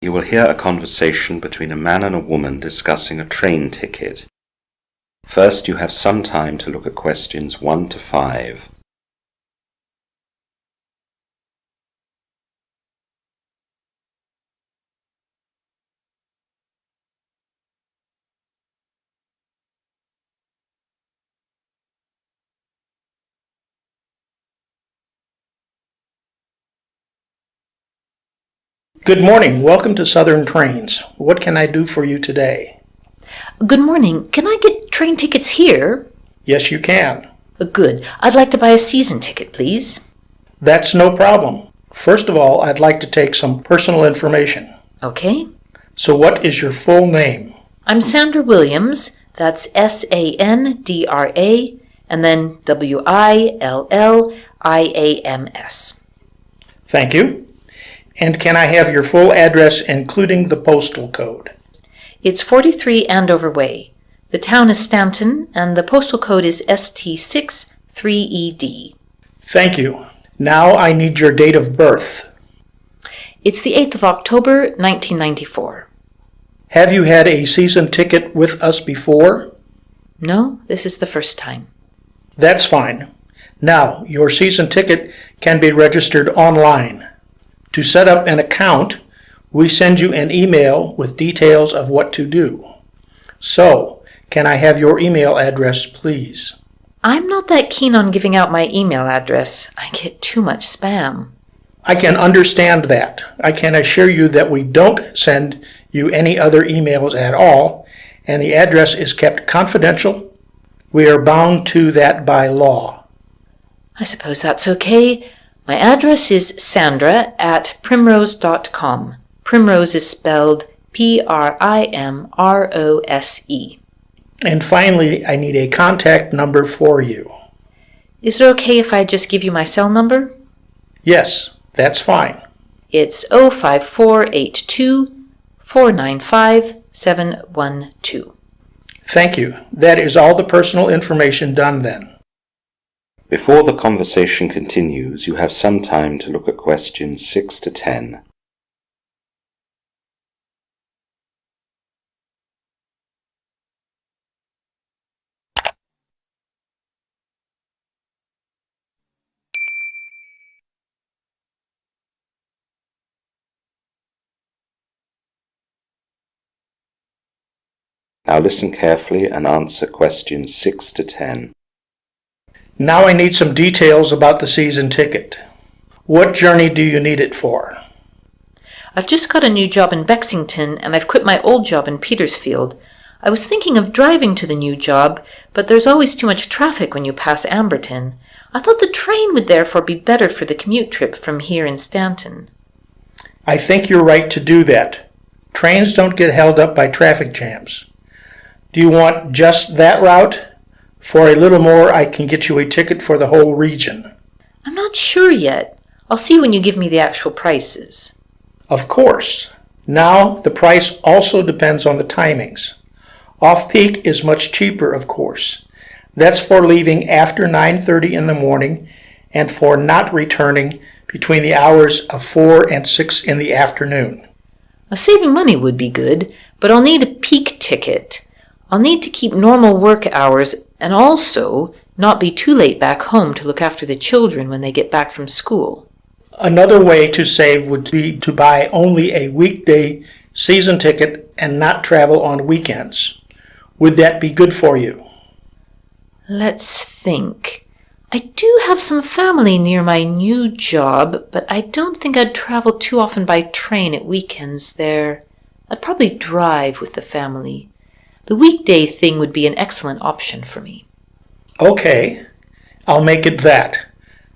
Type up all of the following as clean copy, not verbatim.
You will hear a conversation between a man and a woman discussing a train ticket. First, you have some time to look at questions 1 to 5. Good morning. Welcome to Southern Trains. What can I do for you today? Good morning. Can I get train tickets here? Yes, you can. Good. I'd like to buy a season ticket, please. That's no problem. First of all, I'd like to take some personal information. Okay. So what is your full name? I'm Sandra Williams. That's Sandra, and then Willilliams. Thank you. And can I have your full address, including the postal code? It's 43 Andover Way. The town is Stanton, and the postal code is ST6 3ED. Thank you. Now I need your date of birth. It's the 8th of October, 1994. Have you had a season ticket with us before? No, this is the first time. That's fine. Now, your season ticket can be registered online. To set up an account, we send you an email with details of what to do. So, can I have your email address, please? I'm not that keen on giving out my email address. I get too much spam. I can understand that. I can assure you that we don't send you any other emails at all, and the address is kept confidential. We are bound to that by law. I suppose that's okay. My address is sandra@primrose.com. Primrose is spelled Primrose. And finally, I need a contact number for you. Is it okay if I just give you my cell number? Yes, that's fine. It's 05482 495 712. Thank you. That is all the personal information done then. Before the conversation continues, you have some time to look at questions 6 to 10. Now listen carefully and answer questions 6 to 10. Now I need some details about the season ticket. What journey do you need it for? I've just got a new job in Bexington, and I've quit my old job in Petersfield. I was thinking of driving to the new job, but there's always too much traffic when you pass Amberton. I thought the train would therefore be better for the commute trip from here in Stanton. I think you're right to do that. Trains don't get held up by traffic jams. Do you want just that route? For a little more, I can get you a ticket for the whole region. I'm not sure yet. I'll see when you give me the actual prices. Of course. Now, the price also depends on the timings. Off-peak is much cheaper, of course. That's for leaving after 9:30 in the morning and for not returning between the hours of 4 and 6 in the afternoon. Saving money would be good, but I'll need a peak ticket. I'll need to keep normal work hours and also not be too late back home to look after the children when they get back from school. Another way to save would be to buy only a weekday season ticket and not travel on weekends. Would that be good for you? Let's think. I do have some family near my new job, but I don't think I'd travel too often by train at weekends there. I'd probably drive with the family. The weekday thing would be an excellent option for me. Okay, I'll make it that.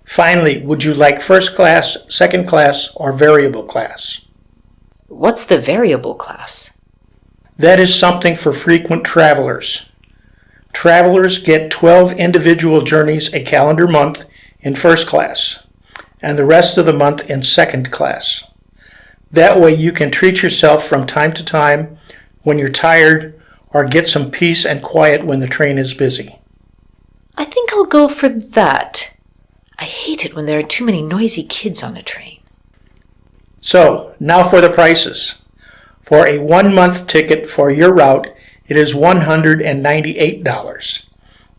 Finally, would you like first class, second class, or variable class? What's the variable class? That is something for frequent travelers. Travelers get 12 individual journeys a calendar month in first class, and the rest of the month in second class. That way you can treat yourself from time to time when you're tired or get some peace and quiet when the train is busy. I think I'll go for that. I hate it when there are too many noisy kids on a train. So, now for the prices. For a 1-month ticket for your route, it is $198.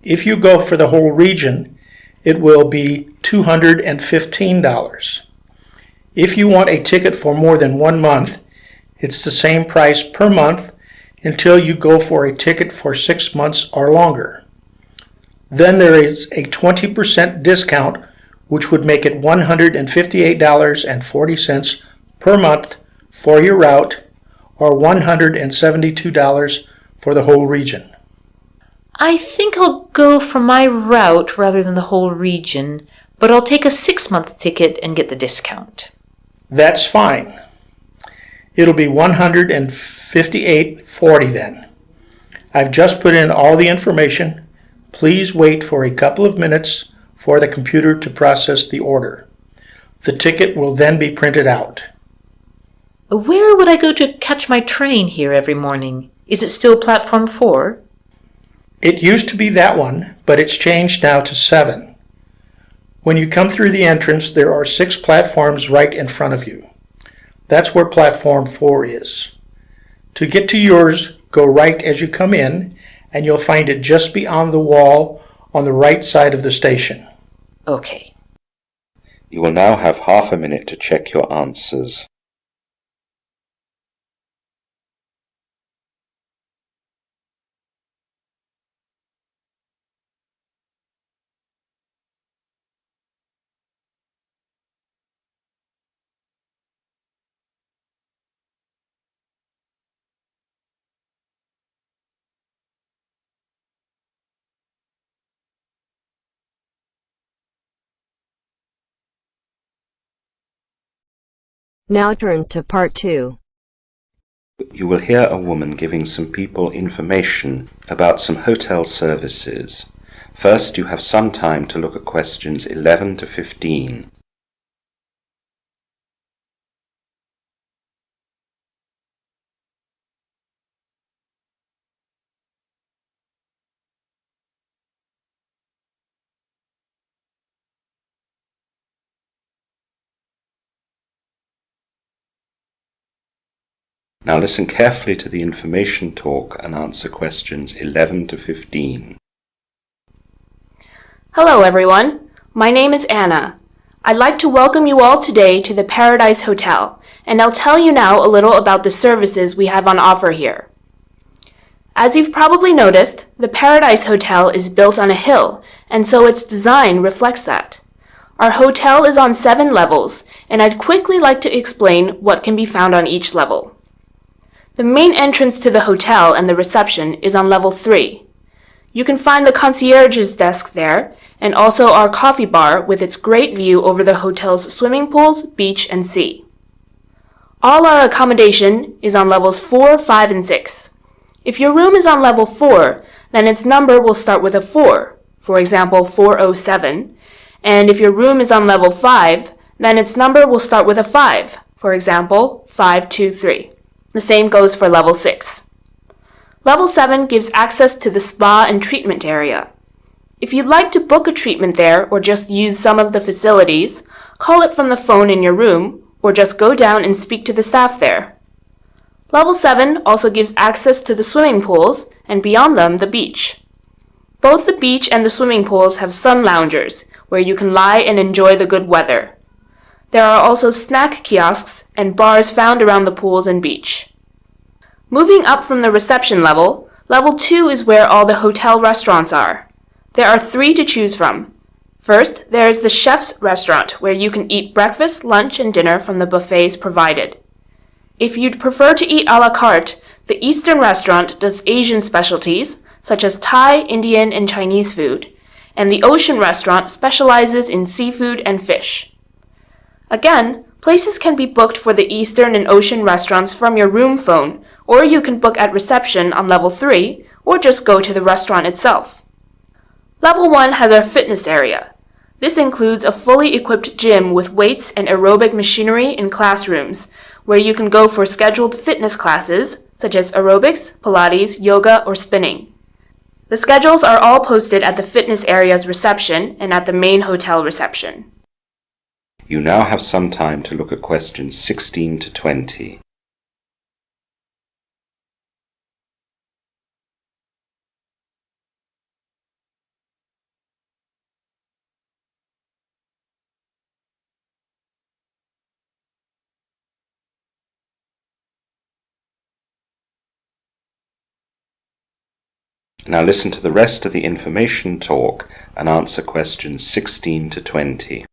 If you go for the whole region, it will be $215. If you want a ticket for more than 1 month, it's the same price per month until you go for a ticket for 6 months or longer. Then there is a 20% discount, which would make it $158.40 per month for your route, or $172 for the whole region. I think I'll go for my route rather than the whole region, but I'll take a 6-month ticket and get the discount. That's fine. It'll be $158.40 then. I've just put in all the information. Please wait for a couple of minutes for the computer to process the order. The ticket will then be printed out. Where would I go to catch my train here every morning? Is it still platform 4? It used to be that one, but it's changed now to 7. When you come through the entrance, there are 6 platforms right in front of you. That's where platform 4 is. To get to yours, go right as you come in, and you'll find it just beyond the wall on the right side of the station. Okay. You will now have half a minute to check your answers. Now turns to part 2. You will hear a woman giving some people information about some hotel services. First, you have some time to look at questions 11 to 15. Now listen carefully to the information talk and answer questions 11 to 15. Hello everyone, my name is Anna. I'd like to welcome you all today to the Paradise Hotel, and I'll tell you now a little about the services we have on offer here. As you've probably noticed, the Paradise Hotel is built on a hill, and so its design reflects that. Our hotel is on 7 levels, and I'd quickly like to explain what can be found on each level. The main entrance to the hotel and the reception is on level 3. You can find the concierge's desk there, and also our coffee bar with its great view over the hotel's swimming pools, beach, and sea. All our accommodation is on levels 4, 5, and 6. If your room is on level 4, then its number will start with a 4, for example 407, and if your room is on level 5, then its number will start with a 5, for example 523. The same goes for level 6. Level 7 gives access to the spa and treatment area. If you'd like to book a treatment there or just use some of the facilities, call it from the phone in your room or just go down and speak to the staff there. Level 7 also gives access to the swimming pools and beyond them the beach. Both the beach and the swimming pools have sun loungers where you can lie and enjoy the good weather. There are also snack kiosks and bars found around the pools and beach. Moving up from the reception level, level 2 is where all the hotel restaurants are. There are 3 to choose from. First, there is the chef's restaurant where you can eat breakfast, lunch, and dinner from the buffets provided. If you'd prefer to eat a la carte, the Eastern restaurant does Asian specialties such as Thai, Indian, and Chinese food, and the Ocean restaurant specializes in seafood and fish. Again, places can be booked for the Eastern and Ocean restaurants from your room phone, or you can book at reception on level 3, or just go to the restaurant itself. Level 1 has our fitness area. This includes a fully equipped gym with weights and aerobic machinery in classrooms, where you can go for scheduled fitness classes, such as aerobics, Pilates, yoga, or spinning. The schedules are all posted at the fitness area's reception and at the main hotel reception. You now have some time to look at questions 16 to 20. Now listen to the rest of the information talk and answer questions 16 to 20.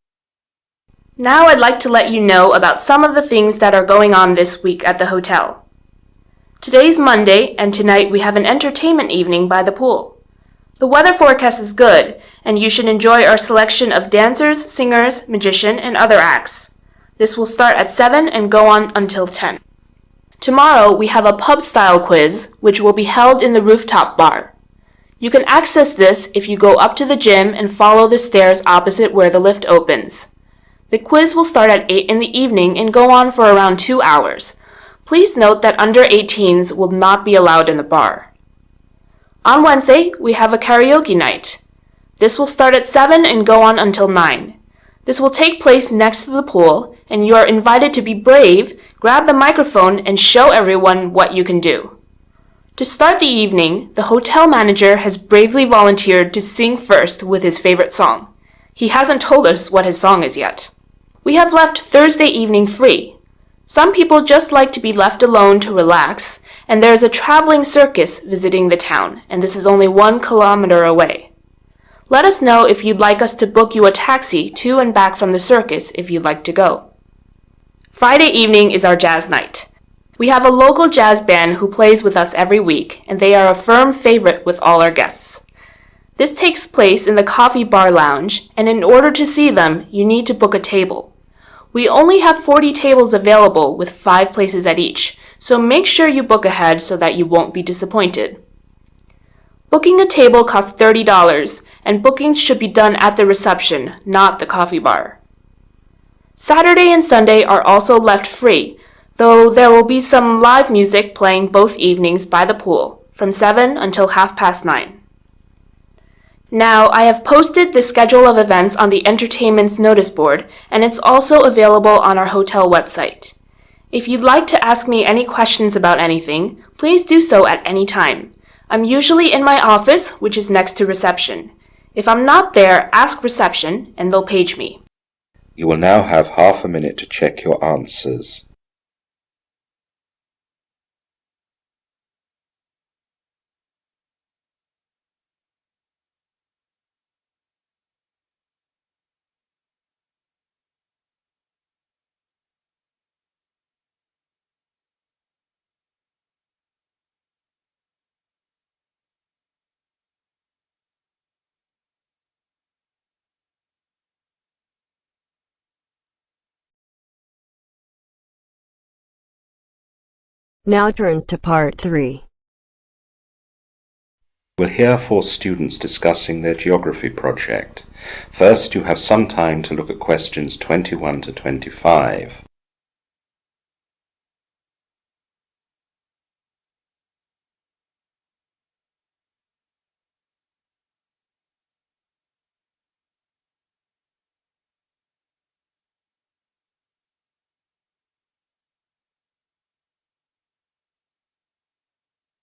Now I'd like to let you know about some of the things that are going on this week at the hotel. Today's Monday, and tonight we have an entertainment evening by the pool. The weather forecast is good, and you should enjoy our selection of dancers, singers, magician, and other acts. This will start at 7 and go on until 10. Tomorrow we have a pub-style quiz, which will be held in the rooftop bar. You can access this if you go up to the gym and follow the stairs opposite where the lift opens. The quiz will start at 8 in the evening and go on for around 2 hours. Please note that under 18s will not be allowed in the bar. On Wednesday, we have a karaoke night. This will start at 7 and go on until 9. This will take place next to the pool, and you are invited to be brave, grab the microphone, and show everyone what you can do. To start the evening, the hotel manager has bravely volunteered to sing first with his favorite song. He hasn't told us what his song is yet. We have left Thursday evening free. Some people just like to be left alone to relax, and there is a traveling circus visiting the town, and this is only 1 kilometer away. Let us know if you'd like us to book you a taxi to and back from the circus if you'd like to go. Friday evening is our jazz night. We have a local jazz band who plays with us every week, and they are a firm favorite with all our guests. This takes place in the coffee bar lounge, and in order to see them, you need to book a table. We only have 40 tables available with 5 places at each, so make sure you book ahead so that you won't be disappointed. Booking a table costs $30, and bookings should be done at the reception, not the coffee bar. Saturday and Sunday are also left free, though there will be some live music playing both evenings by the pool, from 7 until 9:30. Now, I have posted the schedule of events on the entertainment's notice board, and it's also available on our hotel website. If you'd like to ask me any questions about anything, please do so at any time. I'm usually in my office, which is next to reception. If I'm not there, ask reception, and they'll page me. You will now have half a minute to check your answers. Now turns to part 3. We'll hear 4 students discussing their geography project. First, you have some time to look at questions 21 to 25.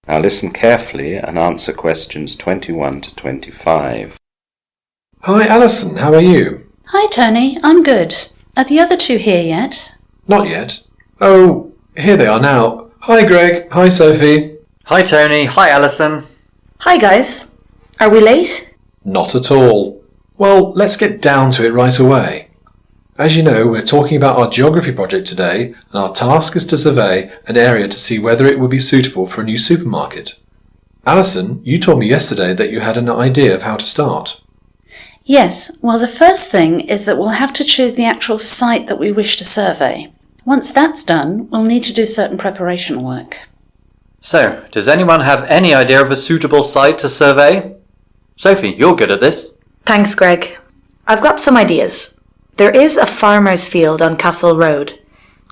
Now listen carefully and answer questions 21 to 25. Hi Alison, how are you? Hi Tony, I'm good. Are the other 2 here yet? Not yet. Oh, here they are now. Hi Greg, hi Sophie. Hi Tony, hi Alison. Hi guys. Are we late? Not at all. Well, let's get down to it right away. As you know, we're talking about our geography project today, and our task is to survey an area to see whether it would be suitable for a new supermarket. Alison, you told me yesterday that you had an idea of how to start. Yes, well the first thing is that we'll have to choose the actual site that we wish to survey. Once that's done, we'll need to do certain preparation work. So, does anyone have any idea of a suitable site to survey? Sophie, you're good at this. Thanks, Greg. I've got some ideas. There is a farmer's field on Castle Road,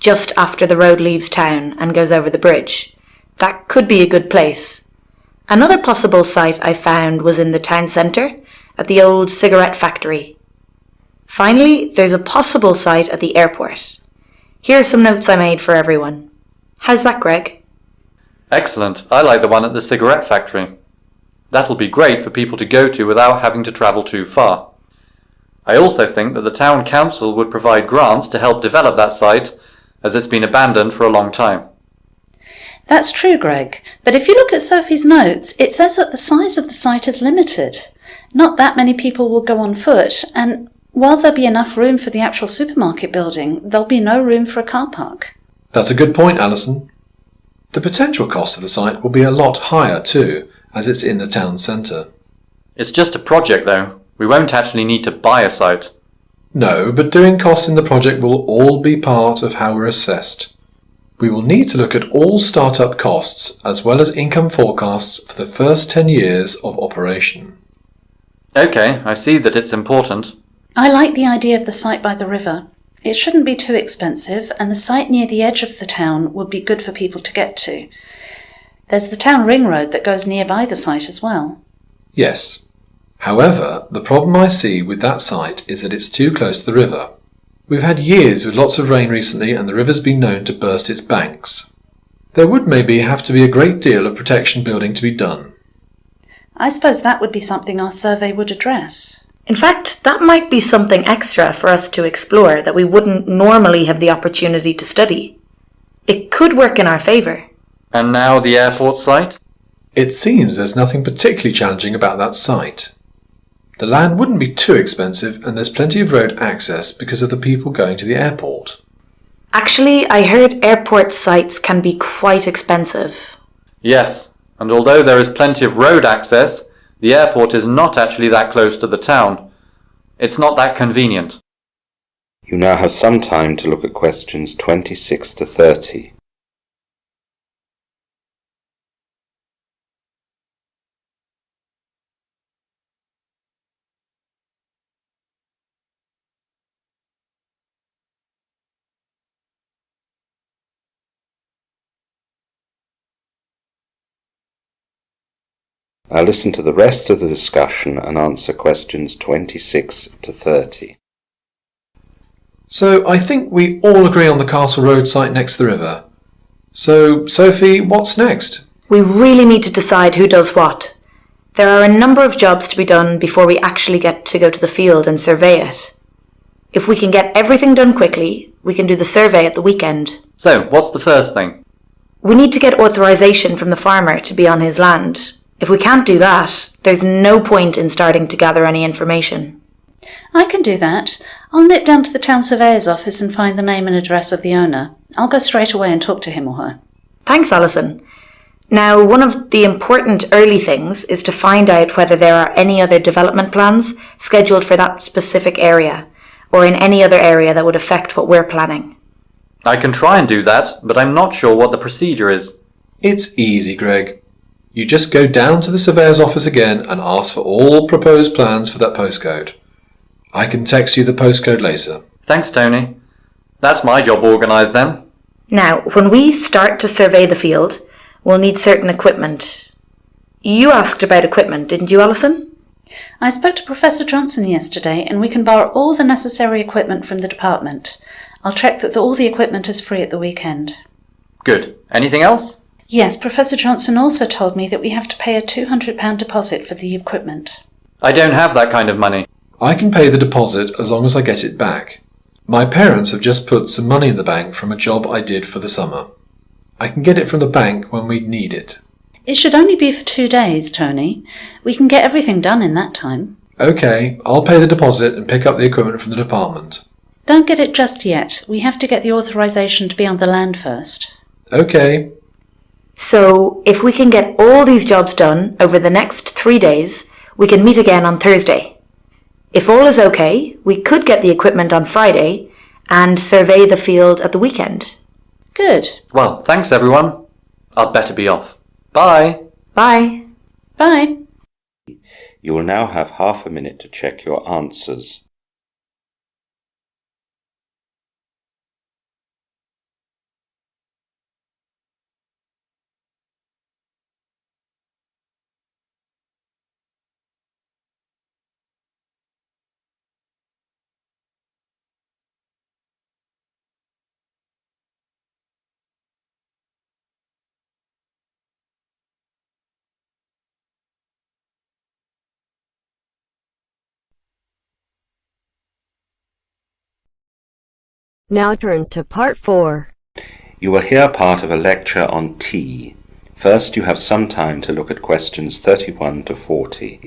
just after the road leaves town and goes over the bridge. That could be a good place. Another possible site I found was in the town centre, at the old cigarette factory. Finally, there's a possible site at the airport. Here are some notes I made for everyone. How's that, Greg? Excellent. I like the one at the cigarette factory. That'll be great for people to go to without having to travel too far. I also think that the town council would provide grants to help develop that site, as it's been abandoned for a long time. That's true, Greg, but if you look at Sophie's notes, it says that the size of the site is limited. Not that many people will go on foot, and while there'll be enough room for the actual supermarket building, there'll be no room for a car park. That's a good point, Alison. The potential cost of the site will be a lot higher too, as it's in the town centre. It's just a project though. We won't actually need to buy a site. No, but doing costs in the project will all be part of how we're assessed. We will need to look at all start-up costs as well as income forecasts for the first 10 years of operation. Okay, I see that it's important. I like the idea of the site by the river. It shouldn't be too expensive, and the site near the edge of the town would be good for people to get to. There's the town ring road that goes nearby the site as well. Yes. However, the problem I see with that site is that it's too close to the river. We've had years with lots of rain recently and the river's been known to burst its banks. There would maybe have to be a great deal of protection building to be done. I suppose that would be something our survey would address. In fact, that might be something extra for us to explore that we wouldn't normally have the opportunity to study. It could work in our favour. And now the airport site? It seems there's nothing particularly challenging about that site. The land wouldn't be too expensive and there's plenty of road access because of the people going to the airport. Actually, I heard airport sites can be quite expensive. Yes, and although there is plenty of road access, the airport is not actually that close to the town. It's not that convenient. You now have some time to look at questions 26 to 30. Now listen to the rest of the discussion and answer questions 26 to 30. So I think we all agree on the Castle Road site next to the river. So, Sophie, what's next? We really need to decide who does what. There are a number of jobs to be done before we actually get to go to the field and survey it. If we can get everything done quickly, we can do the survey at the weekend. So, what's the first thing? We need to get authorisation from the farmer to be on his land. If we can't do that, there's no point in starting to gather any information. I can do that. I'll nip down to the town surveyor's office and find the name and address of the owner. I'll go straight away and talk to him or her. Thanks, Alison. Now, one of the important early things is to find out whether there are any other development plans scheduled for that specific area, or in any other area that would affect what we're planning. I can try and do that, but I'm not sure what the procedure is. It's easy, Greg. You just go down to the surveyor's office again and ask for all proposed plans for that postcode. I can text you the postcode later. Thanks, Tony. That's my job organised then. Now, when we start to survey the field, we'll need certain equipment. You asked about equipment, didn't you, Alison? I spoke to Professor Johnson yesterday and we can borrow all the necessary equipment from the department. I'll check that all the equipment is free at the weekend. Good. Anything else? Yes, Professor Johnson also told me that we have to pay a £200 deposit for the equipment. I don't have that kind of money. I can pay the deposit as long as I get it back. My parents have just put some money in the bank from a job I did for the summer. I can get it from the bank when we need it. It should only be for 2 days, Tony. We can get everything done in that time. OK, I'll pay the deposit and pick up the equipment from the department. Don't get it just yet. We have to get the authorisation to be on the land first. OK. So, if we can get all these jobs done over the next 3 days, we can meet again on Thursday. If all is okay, we could get the equipment on Friday and survey the field at the weekend. Good. Well, thanks everyone. I'd better be off. Bye. Bye. Bye. You will now have half a minute to check your answers. Now turns to part 4. You will hear part of a lecture on tea. First, you have some time to look at questions 31 to 40.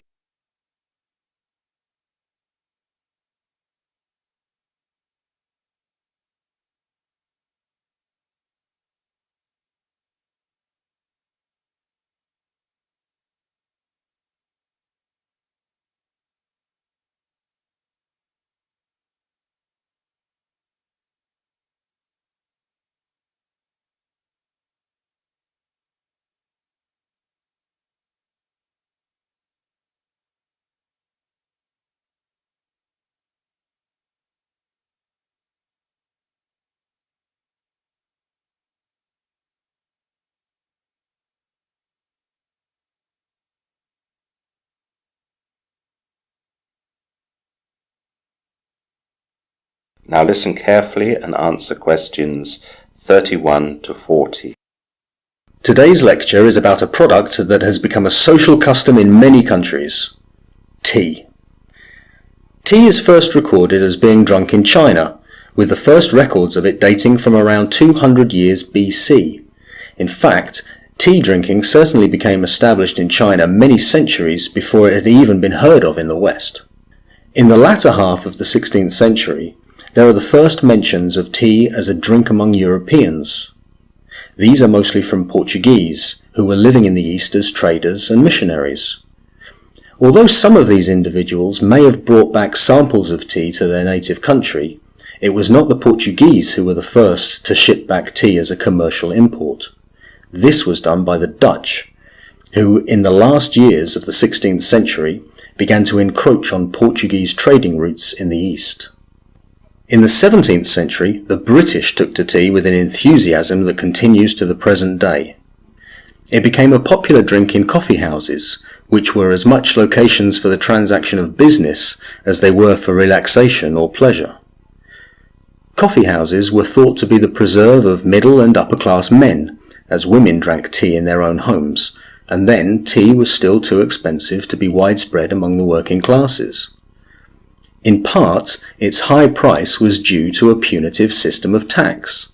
Now listen carefully and answer questions 31 to 40. Today's lecture is about a product that has become a social custom in many countries: tea. Tea is first recorded as being drunk in China, with the first records of it dating from around 200 years BC. In fact, tea drinking certainly became established in China many centuries before it had even been heard of in the West. In the latter half of the 16th century, there are the first mentions of tea as a drink among Europeans. These are mostly from Portuguese, who were living in the East as traders and missionaries. Although some of these individuals may have brought back samples of tea to their native country, it was not the Portuguese who were the first to ship back tea as a commercial import. This was done by the Dutch, who in the last years of the 16th century began to encroach on Portuguese trading routes in the East. In the 17th century, the British took to tea with an enthusiasm that continues to the present day. It became a popular drink in coffee houses, which were as much locations for the transaction of business as they were for relaxation or pleasure. Coffee houses were thought to be the preserve of middle and upper class men, as women drank tea in their own homes, and then tea was still too expensive to be widespread among the working classes. In part, its high price was due to a punitive system of tax.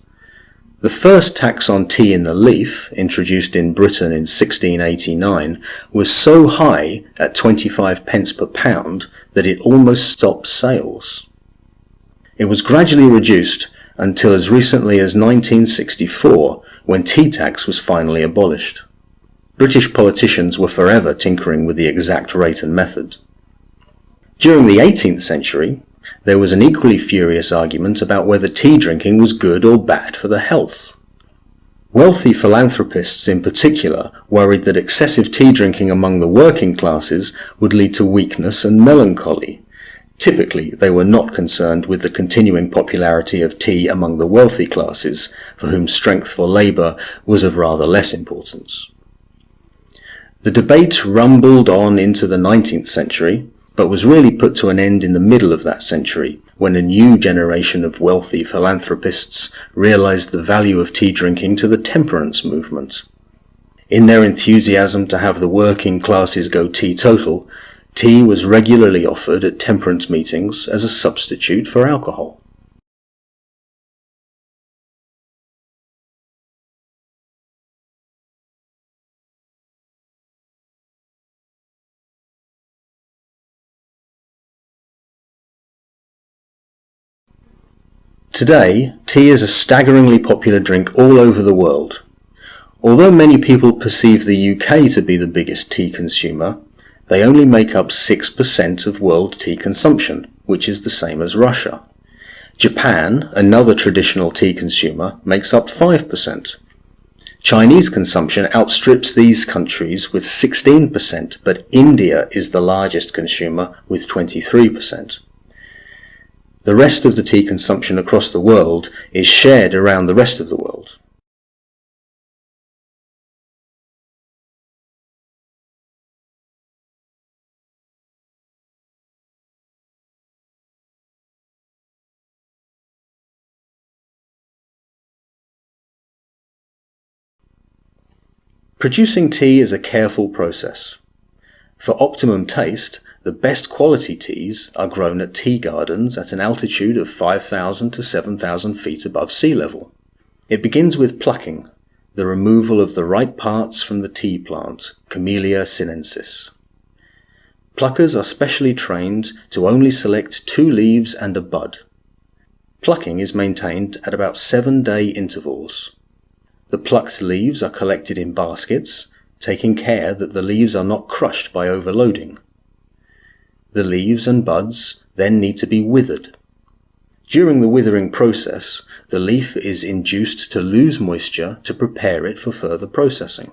The first tax on tea in the leaf, introduced in Britain in 1689, was so high at 25 pence per pound that it almost stopped sales. It was gradually reduced until as recently as 1964, when tea tax was finally abolished. British politicians were forever tinkering with the exact rate and method. During the 18th century, there was an equally furious argument about whether tea drinking was good or bad for the health. Wealthy philanthropists in particular worried that excessive tea drinking among the working classes would lead to weakness and melancholy. Typically, they were not concerned with the continuing popularity of tea among the wealthy classes, for whom strength for labour was of rather less importance. The debate rumbled on into the 19th century, but was really put to an end in the middle of that century, when a new generation of wealthy philanthropists realized the value of tea drinking to the temperance movement. In their enthusiasm to have the working classes go teetotal, tea was regularly offered at temperance meetings as a substitute for alcohol. Today, tea is a staggeringly popular drink all over the world. Although many people perceive the UK to be the biggest tea consumer, they only make up 6% of world tea consumption, which is the same as Russia. Japan, another traditional tea consumer, makes up 5%. Chinese consumption outstrips these countries with 16%, but India is the largest consumer with 23%. The rest of the tea consumption across the world is shared around the rest of the world. Producing tea is a careful process. For optimum taste, the best quality teas are grown at tea gardens at an altitude of 5,000 to 7,000 feet above sea level. It begins with plucking, the removal of the ripe parts from the tea plant, Camellia sinensis. Pluckers are specially trained to only select 2 leaves and a bud. Plucking is maintained at about 7-day intervals. The plucked leaves are collected in baskets, taking care that the leaves are not crushed by overloading. The leaves and buds then need to be withered. During the withering process, the leaf is induced to lose moisture to prepare it for further processing.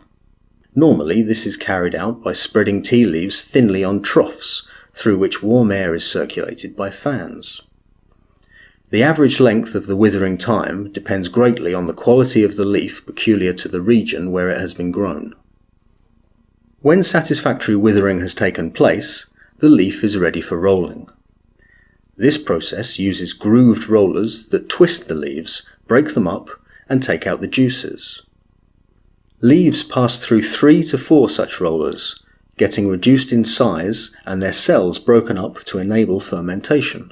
Normally, this is carried out by spreading tea leaves thinly on troughs, through which warm air is circulated by fans. The average length of the withering time depends greatly on the quality of the leaf peculiar to the region where it has been grown. When satisfactory withering has taken place, the leaf is ready for rolling. This process uses grooved rollers that twist the leaves, break them up, and take out the juices. Leaves pass through 3 to 4 such rollers, getting reduced in size and their cells broken up to enable fermentation.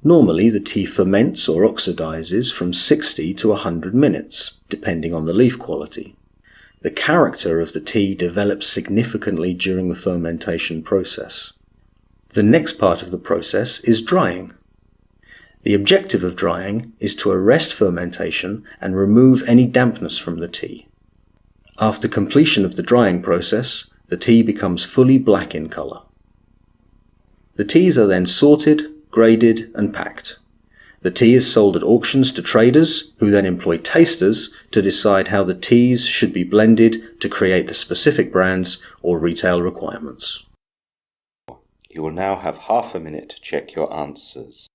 Normally, the tea ferments or oxidizes from 60 to 100 minutes, depending on the leaf quality. The character of the tea develops significantly during the fermentation process. The next part of the process is drying. The objective of drying is to arrest fermentation and remove any dampness from the tea. After completion of the drying process, the tea becomes fully black in colour. The teas are then sorted, graded and packed. The tea is sold at auctions to traders, who then employ tasters to decide how the teas should be blended to create the specific brands or retail requirements. You will now have half a minute to check your answers.